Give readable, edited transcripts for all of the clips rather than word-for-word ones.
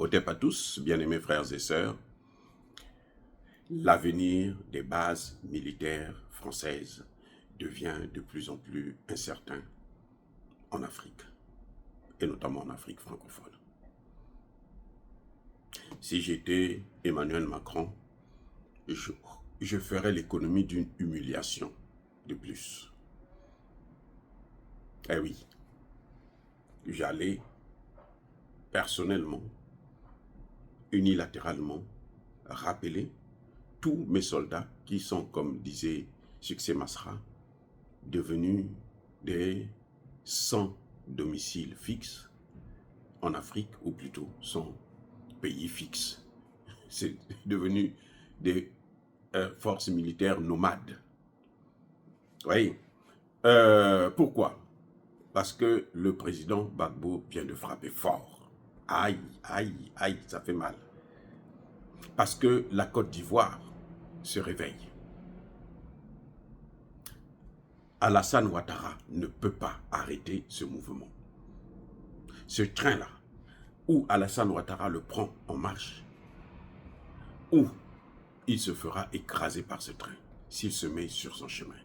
Otep à tous, bien-aimés frères et sœurs, l'avenir des bases militaires françaises devient de plus en plus incertain en Afrique, et notamment en Afrique francophone. Si j'étais Emmanuel Macron, je ferais l'économie d'une humiliation de plus. Eh oui, j'allais personnellement, unilatéralement, rappeler tous mes soldats qui sont, comme disait Succès Masra, devenus des sans domicile fixe en Afrique, ou plutôt sans pays fixe. C'est devenu des forces militaires nomades. Oui. Pourquoi? Parce que le président Gbagbo vient de frapper fort. Aïe, aïe, aïe, ça fait mal. Parce que la Côte d'Ivoire se réveille. Alassane Ouattara ne peut pas arrêter ce mouvement. Ce train-là, où Alassane Ouattara le prend en marche, où il se fera écraser par ce train s'il se met sur son chemin.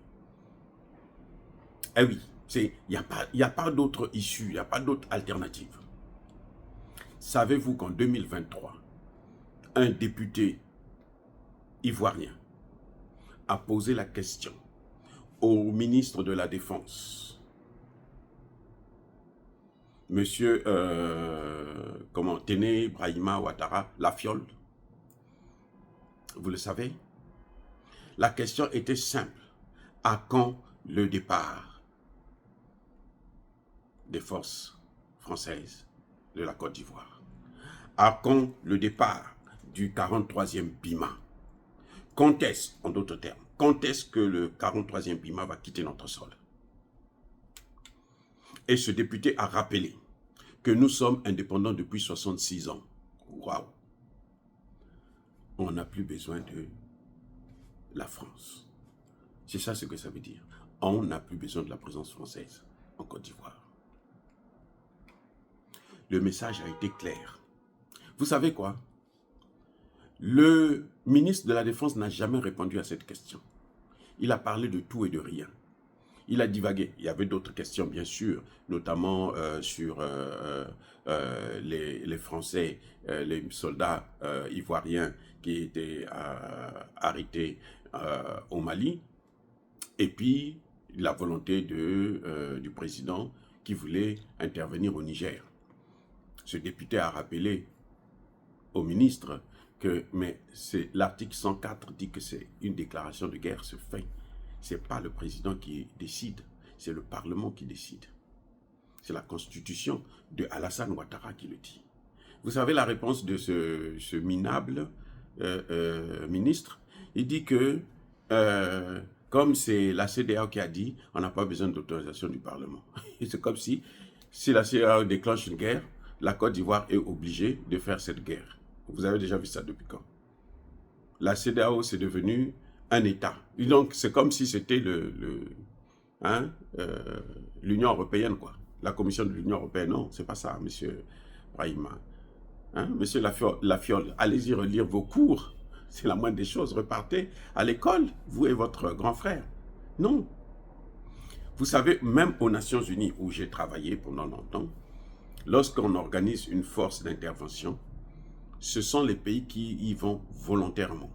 Eh oui, il n'y a pas d'autre issue, il n'y a pas d'autre alternative. Savez-vous qu'en 2023, un député ivoirien a posé la question au ministre de la Défense, monsieur Téné Brahima Ouattara, la fiole. Vous le savez? La question était simple. À quand le départ des forces françaises de la Côte d'Ivoire? À quand le départ du 43e BIMA? Quand est-ce, en d'autres termes, quand est-ce que le 43e BIMA va quitter notre sol? Et ce député a rappelé que nous sommes indépendants depuis 66 ans. Waouh! On n'a plus besoin de la France. C'est ça ce que ça veut dire. On n'a plus besoin de la présence française en Côte d'Ivoire. Le message a été clair. Vous savez quoi? Le ministre de la Défense n'a jamais répondu à cette question. Il a parlé de tout et de rien. Il a divagué. Il y avait d'autres questions, bien sûr, notamment sur les Français, les soldats ivoiriens qui étaient arrêtés au Mali, et puis la volonté du président qui voulait intervenir au Niger. Ce député a rappelé au ministre que l'article 104 dit que c'est une déclaration de guerre se fait. Ce n'est pas le président qui décide, c'est le Parlement qui décide. C'est la constitution de Alassane Ouattara qui le dit. Vous savez la réponse de ce minable ministre? Il dit que, comme c'est la CEDEAO qui a dit, on n'a pas besoin d'autorisation du Parlement. C'est comme si la CEDEAO déclenche une guerre, la Côte d'Ivoire est obligée de faire cette guerre. Vous avez déjà vu ça depuis quand? La CEDEAO, c'est devenu un État. Et donc, c'est comme si c'était l'Union européenne, quoi. La Commission de l'Union européenne. Non, c'est pas ça, monsieur Brahima. Monsieur Lafiole, allez-y relire vos cours. C'est la moindre des choses. Repartez à l'école, vous et votre grand frère. Non. Vous savez, même aux Nations Unies, où j'ai travaillé pendant longtemps, lorsqu'on organise une force d'intervention, ce sont les pays qui y vont volontairement.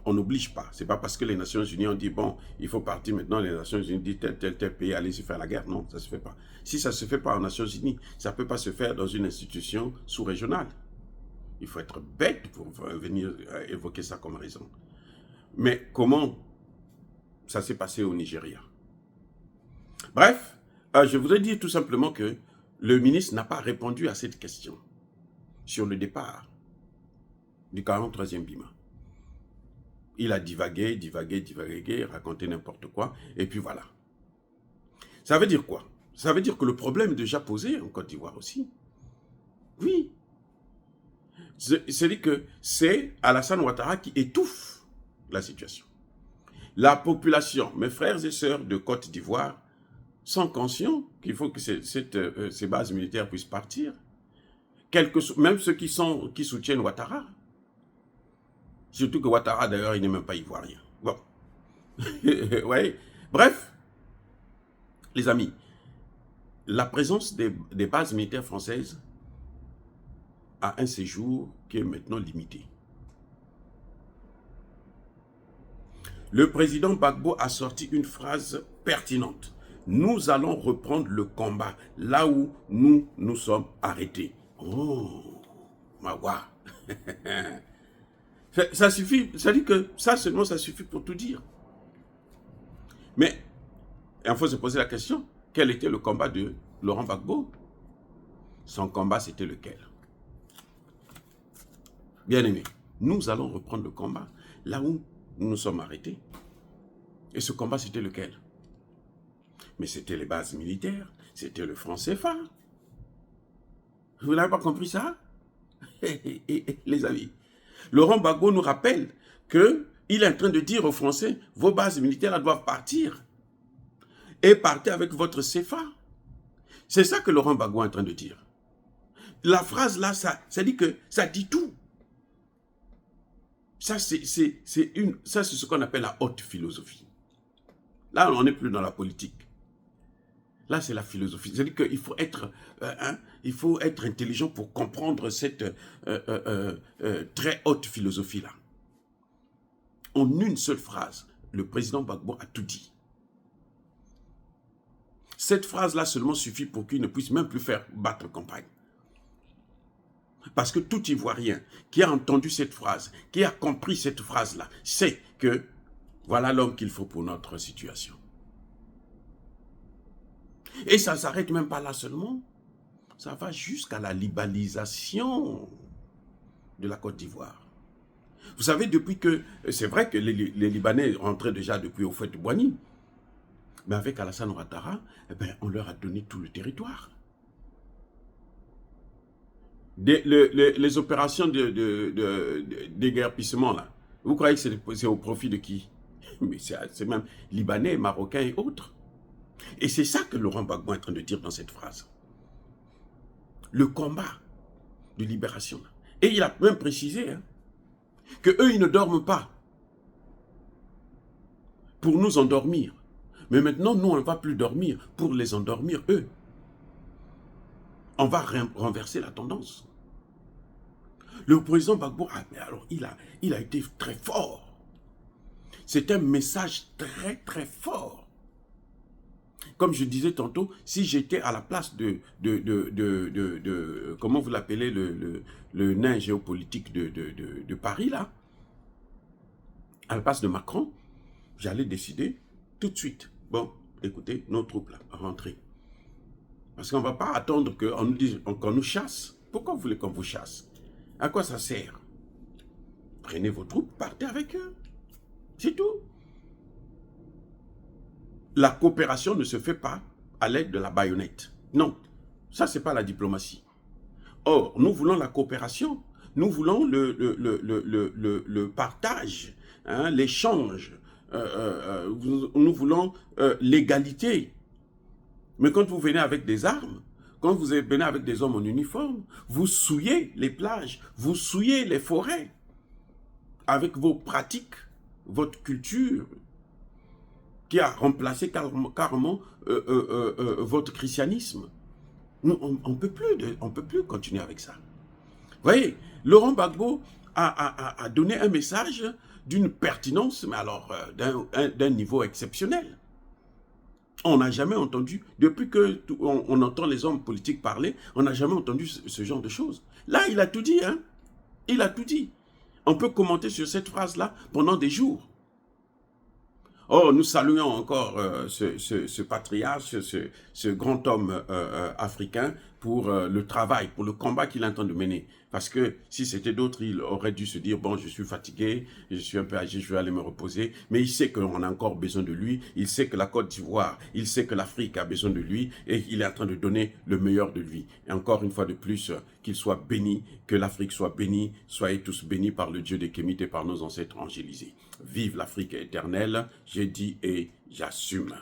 On n'oblige pas. Ce n'est pas parce que les Nations Unies ont dit, bon, il faut partir maintenant, les Nations Unies disent tel pays, allez-y faire la guerre. Non, ça ne se fait pas. Si ça ne se fait pas aux Nations Unies, ça ne peut pas se faire dans une institution sous-régionale. Il faut être bête pour venir évoquer ça comme raison. Mais comment ça s'est passé au Nigeria? Bref, je voudrais dire tout simplement que le ministre n'a pas répondu à cette question sur le départ du 43e BIMA. Il a divagué, raconté n'importe quoi, et puis voilà. Ça veut dire quoi? Ça veut dire que le problème est déjà posé en Côte d'Ivoire aussi. Oui. C'est-à-dire que c'est Alassane Ouattara qui étouffe la situation. La population, mes frères et sœurs de Côte d'Ivoire, sont conscients qu'il faut que ces bases militaires puissent partir. même ceux qui soutiennent Ouattara. Surtout que Ouattara, d'ailleurs, il n'est même pas ivoirien. Bon. Ouais. Bref, les amis, la présence des bases militaires françaises a un séjour qui est maintenant limité. Le président Gbagbo a sorti une phrase pertinente. Nous allons reprendre le combat là où nous nous sommes arrêtés. Oh, Mawa. Ça suffit, ça dit que ça seulement ça suffit pour tout dire. Mais il faut se poser la question, quel était le combat de Laurent Gbagbo? Son combat, c'était lequel? Bien aimé, nous allons reprendre le combat là où nous nous sommes arrêtés. Et ce combat, c'était lequel? Mais c'était les bases militaires, c'était le franc CFA. Vous n'avez pas compris ça? Les amis, Laurent Gbagbo nous rappelle qu'il est en train de dire aux Français, vos bases militaires doivent partir. Et partez avec votre CFA. C'est ça que Laurent Gbagbo est en train de dire. La phrase là, ça dit que ça dit tout. Ça, c'est ce qu'on appelle la haute philosophie. Là, on n'est plus dans la politique. Là, c'est la philosophie. C'est-à-dire qu'il faut être intelligent pour comprendre cette très haute philosophie-là. En une seule phrase, le président Gbagbo a tout dit. Cette phrase-là seulement suffit pour qu'il ne puisse même plus faire battre campagne. Parce que tout Ivoirien qui a entendu cette phrase, qui a compris cette phrase-là, sait que voilà l'homme qu'il faut pour notre situation. Et ça ne s'arrête même pas là seulement. Ça va jusqu'à la libéralisation de la Côte d'Ivoire. Vous savez, depuis que... C'est vrai que les Libanais rentraient déjà depuis Houphouët-Boigny. Mais avec Alassane Ouattara, eh ben, on leur a donné tout le territoire. Les opérations de déguerpissement, là, vous croyez que c'est au profit de qui? Mais c'est même Libanais, Marocains et autres. Et c'est ça que Laurent Gbagbo est en train de dire dans cette phrase. Le combat de libération. Et il a même précisé qu'eux, ils ne dorment pas pour nous endormir. Mais maintenant, nous, on ne va plus dormir pour les endormir, eux. On va renverser la tendance. Le président Gbagbo, alors, il a été très fort. C'est un message très, très fort. Comme je disais tantôt, si j'étais à la place de comment vous l'appelez, le nain géopolitique de Paris, là, à la place de Macron, j'allais décider tout de suite. Bon, écoutez, nos troupes, là, rentrez. Parce qu'on ne va pas attendre qu'on nous dise, qu'on nous chasse. Pourquoi vous voulez qu'on vous chasse? À quoi ça sert? Prenez vos troupes, partez avec eux. C'est tout. La coopération ne se fait pas à l'aide de la baïonnette. Non, ça, ce n'est pas la diplomatie. Or, nous voulons la coopération. Nous voulons le partage, hein, l'échange. Nous voulons l'égalité. Mais quand vous venez avec des armes, quand vous venez avec des hommes en uniforme, vous souillez les plages, vous souillez les forêts avec vos pratiques, votre culture qui a remplacé carrément votre christianisme. On ne peut plus continuer avec ça. Vous voyez, Laurent Gbagbo a donné un message d'une pertinence, mais alors d'un niveau exceptionnel. On n'a jamais entendu, depuis qu'on entend les hommes politiques parler, on n'a jamais entendu ce genre de choses. Là, il a tout dit, hein. Il a tout dit. On peut commenter sur cette phrase-là pendant des jours. Oh, nous saluons encore ce patriarche, ce grand homme africain pour le travail, pour le combat qu'il est en train de mener. Parce que si c'était d'autres, il aurait dû se dire, bon, je suis fatigué, je suis un peu âgé, je vais aller me reposer. Mais il sait qu'on a encore besoin de lui, il sait que la Côte d'Ivoire, il sait que l'Afrique a besoin de lui et il est en train de donner le meilleur de lui. Et encore une fois de plus, qu'il soit béni, que l'Afrique soit bénie, soyez tous bénis par le Dieu des Kémites et par nos ancêtres angélisés. Vive l'Afrique éternelle, j'ai dit et j'assume.